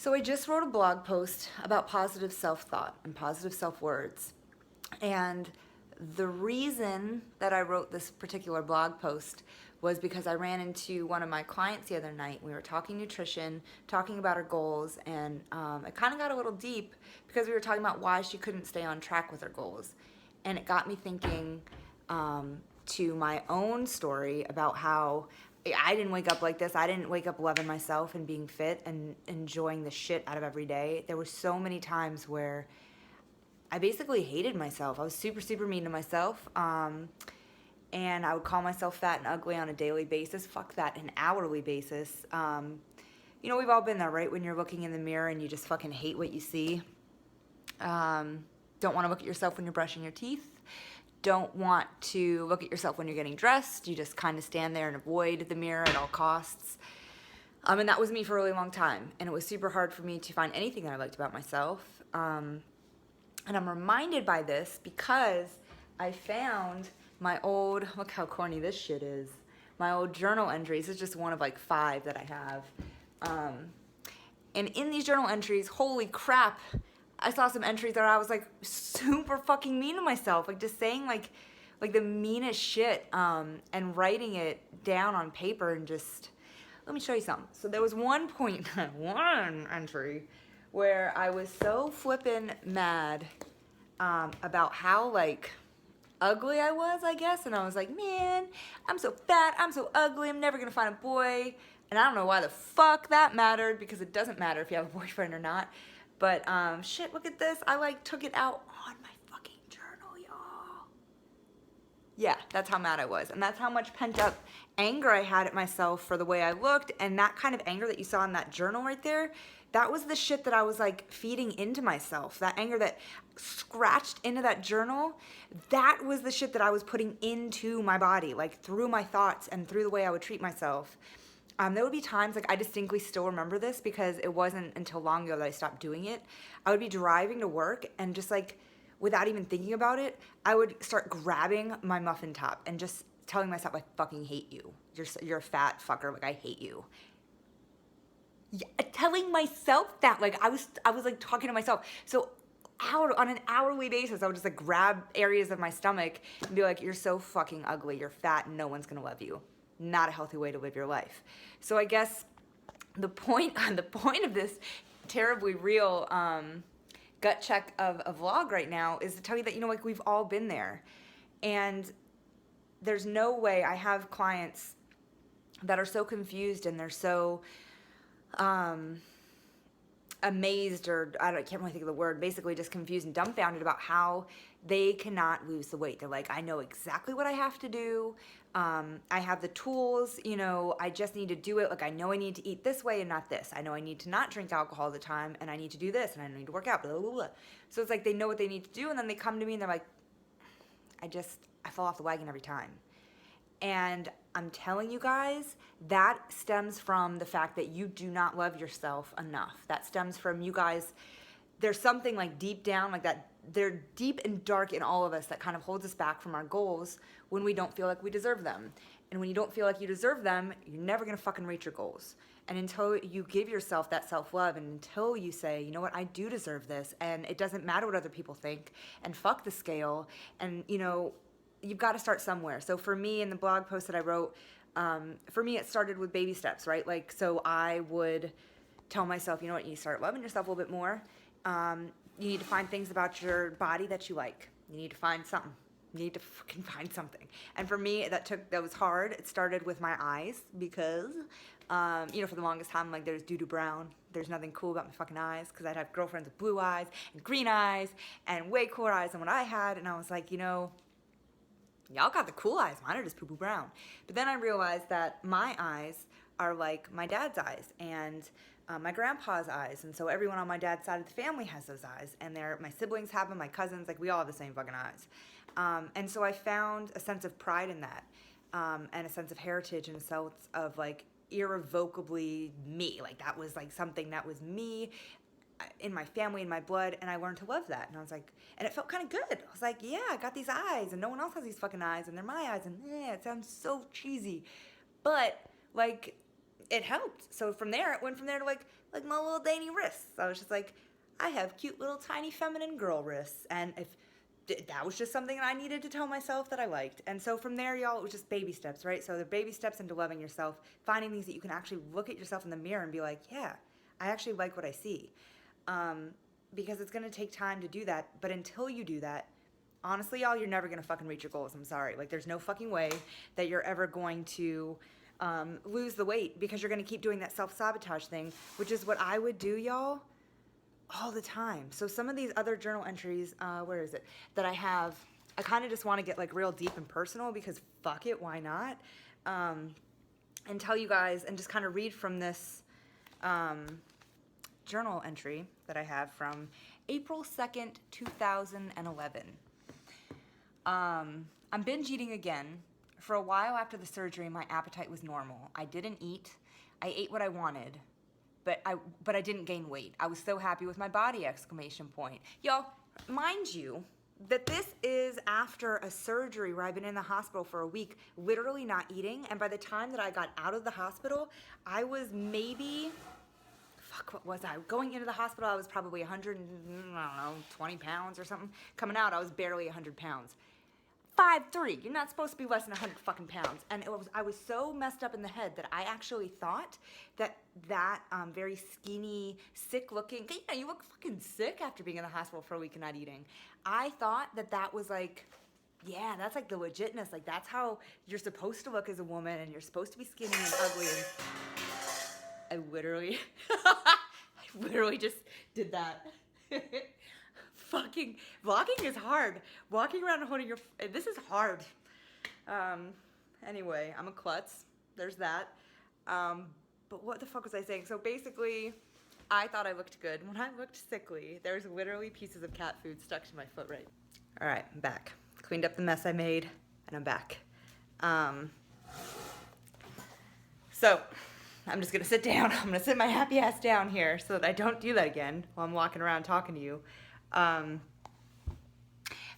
So I just wrote a blog post about positive self-thought and positive self-words. And the reason that I wrote this particular blog post was because I ran into one of my clients the other night. We were talking nutrition, talking about her goals, and it kind of got a little deep because we were talking about why she couldn't stay on track with her goals. And it got me thinking to my own story about how I didn't wake up like this. I didn't wake up loving myself and being fit and enjoying the shit out of every day. There were so many times where I basically hated myself. I was super, super mean to myself. And I would call myself fat and ugly on a daily basis. Fuck that, an hourly basis. We've all been there, right? When you're looking in the mirror and you just fucking hate what you see. Don't want to look at yourself when you're brushing your teeth. Don't want to look at yourself when you're getting dressed. You just kind of stand there and avoid the mirror at all costs. And that was me for a really long time. And it was super hard for me to find anything that I liked about myself. And I'm reminded by this because I found my old, look how corny this shit is, my old journal entries. It's just one of like 5 that I have. And in these journal entries, holy crap, I saw some entries that I was like super fucking mean to myself, like just saying like the meanest shit, and writing it down on paper and just, let me show you something. So there was one point, one entry, where I was so flippin' mad about how like ugly I was, I guess, and I was like, man, I'm so fat, I'm so ugly, I'm never gonna find a boy. And I don't know why the fuck that mattered, because it doesn't matter if you have a boyfriend or not. But shit, look at this. I like took it out on my fucking journal, y'all. Yeah, that's how mad I was. And that's how much pent up anger I had at myself for the way I looked. And that kind of anger that you saw in that journal right there, that was the shit that I was like feeding into myself. That anger that scratched into that journal, that was the shit that I was putting into my body, like through my thoughts and through the way I would treat myself. There would be times, like I distinctly still remember this because it wasn't until long ago that I stopped doing it. I would be driving to work and just like, without even thinking about it, I would start grabbing my muffin top and just telling myself, I fucking hate you. You're a fat fucker, like I hate you. Yeah, telling myself that, like I was like talking to myself. So on an hourly basis, I would just like grab areas of my stomach and be like, you're so fucking ugly, you're fat, and no one's gonna love you. Not a healthy way to live your life. So I guess the point of this terribly real gut check of a vlog right now is to tell you that, like we've all been there. And there's no way. I have clients that are so confused and they're so amazed, or I can't really think of the word, basically just confused and dumbfounded about how they cannot lose the weight. They're like, I know exactly what I have to do. I have the tools, I just need to do it. Like, I know I need to eat this way and not this. I know I need to not drink alcohol all the time, and I need to do this, and I need to work out, blah, blah, blah. So it's like they know what they need to do, and then they come to me and they're like, I fall off the wagon every time. And I'm telling you guys, that stems from the fact that you do not love yourself enough. That stems from you guys, there's something like deep down, like that, they're deep and dark in all of us that kind of holds us back from our goals when we don't feel like we deserve them. And when you don't feel like you deserve them, you're never gonna fucking reach your goals. And until you give yourself that self-love, and until you say, you know what, I do deserve this, and it doesn't matter what other people think, and fuck the scale, and you've got to start somewhere. So for me, in the blog post that I wrote, for me, it started with baby steps, right? Like, so I would tell myself, you know what, you need to start loving yourself a little bit more. You need to find things about your body that you like. You need to find something. You need to fucking find something. And for me, that was hard. It started with my eyes because, for the longest time, like, there's doo-doo brown. There's nothing cool about my fucking eyes, because I'd have girlfriends with blue eyes and green eyes and way cooler eyes than what I had. And I was like, y'all got the cool eyes. Mine are just poo-poo brown. But then I realized that my eyes are like my dad's eyes and my grandpa's eyes. And so everyone on my dad's side of the family has those eyes. And my siblings have them, my cousins, like we all have the same fucking eyes. And so I found a sense of pride in that, and a sense of heritage and a sense of like irrevocably me. Like that was like something that was me in my family, in my blood, and I learned to love that. And I was like, and it felt kind of good. I was like, yeah, I got these eyes, and no one else has these fucking eyes, and they're my eyes, and it sounds so cheesy. But, like, it helped. So from there, it went from there to like my little dainty wrists. I was just like, I have cute little tiny feminine girl wrists. And if that was just something that I needed to tell myself that I liked. And so from there, y'all, it was just baby steps, right? So the baby steps into loving yourself, finding things that you can actually look at yourself in the mirror and be like, yeah, I actually like what I see. Because it's going to take time to do that. But until you do that, honestly, y'all, you're never going to fucking reach your goals. I'm sorry. Like, there's no fucking way that you're ever going to lose the weight, because you're going to keep doing that self-sabotage thing, which is what I would do, y'all, all the time. So some of these other journal entries, where is it, that I have, I kind of just want to get like real deep and personal, because fuck it, why not? And tell you guys and just kind of read from this journal entry that I have from April 2nd, 2011. I'm binge eating again. For a while after the surgery, my appetite was normal. I didn't eat. I ate what I wanted, but I didn't gain weight. I was so happy with my body, exclamation point. Y'all, mind you, that this is after a surgery where I've been in the hospital for a week, literally not eating. And by the time that I got out of the hospital, I was maybe, what was I? Going into the hospital, I was probably 20 pounds or something. Coming out, I was barely 100 pounds. 5'3". You're not supposed to be less than 100 fucking pounds. And I was so messed up in the head that I actually thought that very skinny, sick looking, yeah, you look fucking sick after being in the hospital for a week and not eating. I thought that was like, yeah, that's like the legitness. Like, that's how you're supposed to look as a woman, and you're supposed to be skinny and ugly. And I literally just did that. Fucking vlogging is hard. Walking around and holding this is hard. Anyway, I'm a klutz. There's that. But what the fuck was I saying? So basically, I thought I looked good. When I looked sickly, there's literally pieces of cat food stuck to my foot right. All right, I'm back. Cleaned up the mess I made, and I'm back. So I'm just gonna sit down. I'm gonna sit my happy ass down here so that I don't do that again while I'm walking around talking to you.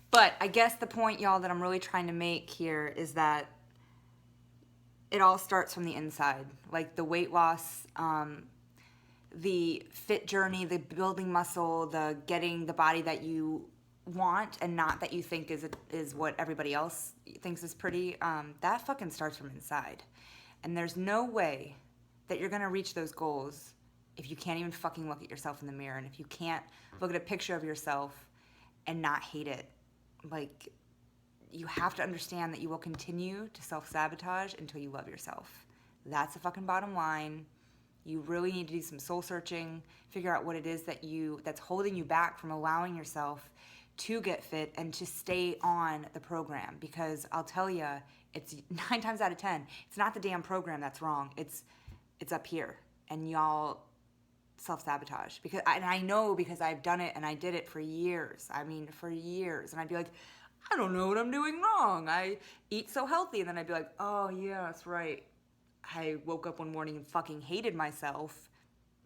But I guess the point, y'all, that I'm really trying to make here is that it all starts from the inside. Like the weight loss, the fit journey, the building muscle, the getting the body that you want and not that you think is what everybody else thinks is pretty. That fucking starts from inside. And there's no way that you're gonna reach those goals if you can't even fucking look at yourself in the mirror, and if you can't look at a picture of yourself and not hate it. Like, you have to understand that you will continue to self-sabotage until you love yourself. That's the fucking bottom line. You really need to do some soul searching, figure out what it is that's holding you back from allowing yourself to get fit and to stay on the program. Because I'll tell you, it's 9 times out of 10, it's not the damn program that's wrong. It's up here, and y'all self-sabotage. And I know, because I've done it, and I did it for years. I mean, for years. And I'd be like, I don't know what I'm doing wrong. I eat so healthy. And then I'd be like, oh yeah, that's right. I woke up one morning and fucking hated myself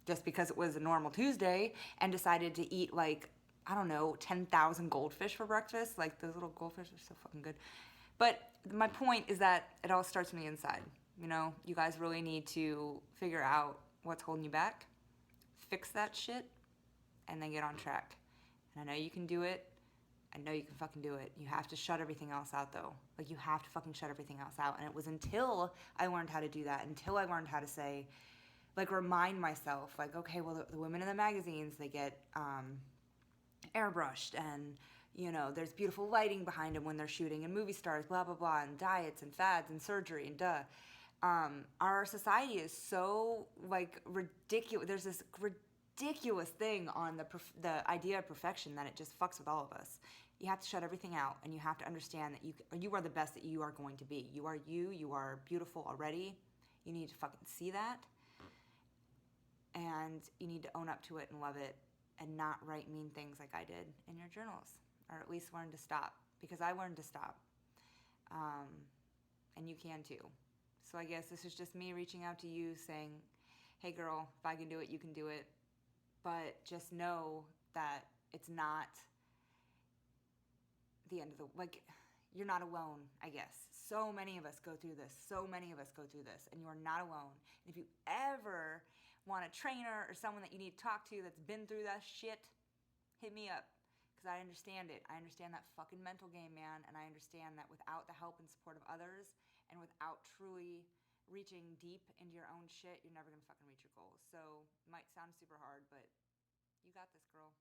just because it was a normal Tuesday, and decided to eat like, I don't know, 10,000 goldfish for breakfast. Like, those little goldfish are so fucking good. But my point is that it all starts from the inside. You know, you guys really need to figure out what's holding you back, fix that shit, and then get on track. And I know you can do it. I know you can fucking do it. You have to shut everything else out, though. Like, you have to fucking shut everything else out. And it was until I learned how to do that, until I learned how to say, like, remind myself, like, okay, well, the women in the magazines, they get airbrushed, and, you know, there's beautiful lighting behind them when they're shooting, and movie stars, blah, blah, blah, and diets and fads and surgery and duh. Our society is so, like, ridiculous. There's this ridiculous thing on the idea of perfection that it just fucks with all of us. You have to shut everything out, and you have to understand that you are the best that you are going to be. You are beautiful already. You need to fucking see that, and you need to own up to it and love it, and not write mean things like I did in your journals, or at least learn to stop, because I learned to stop, and you can too. So I guess this is just me reaching out to you saying, hey girl, if I can do it, you can do it. But just know that it's not the end of the, like, you're not alone, I guess. So many of us go through this. So many of us go through this, and you are not alone. And if you ever want a trainer or someone that you need to talk to that's been through that shit, hit me up. Because I understand it. I understand that fucking mental game, man. And I understand that without the help and support of others and without truly reaching deep into your own shit, you're never going to fucking reach your goals. So it might sound super hard, but you got this, girl.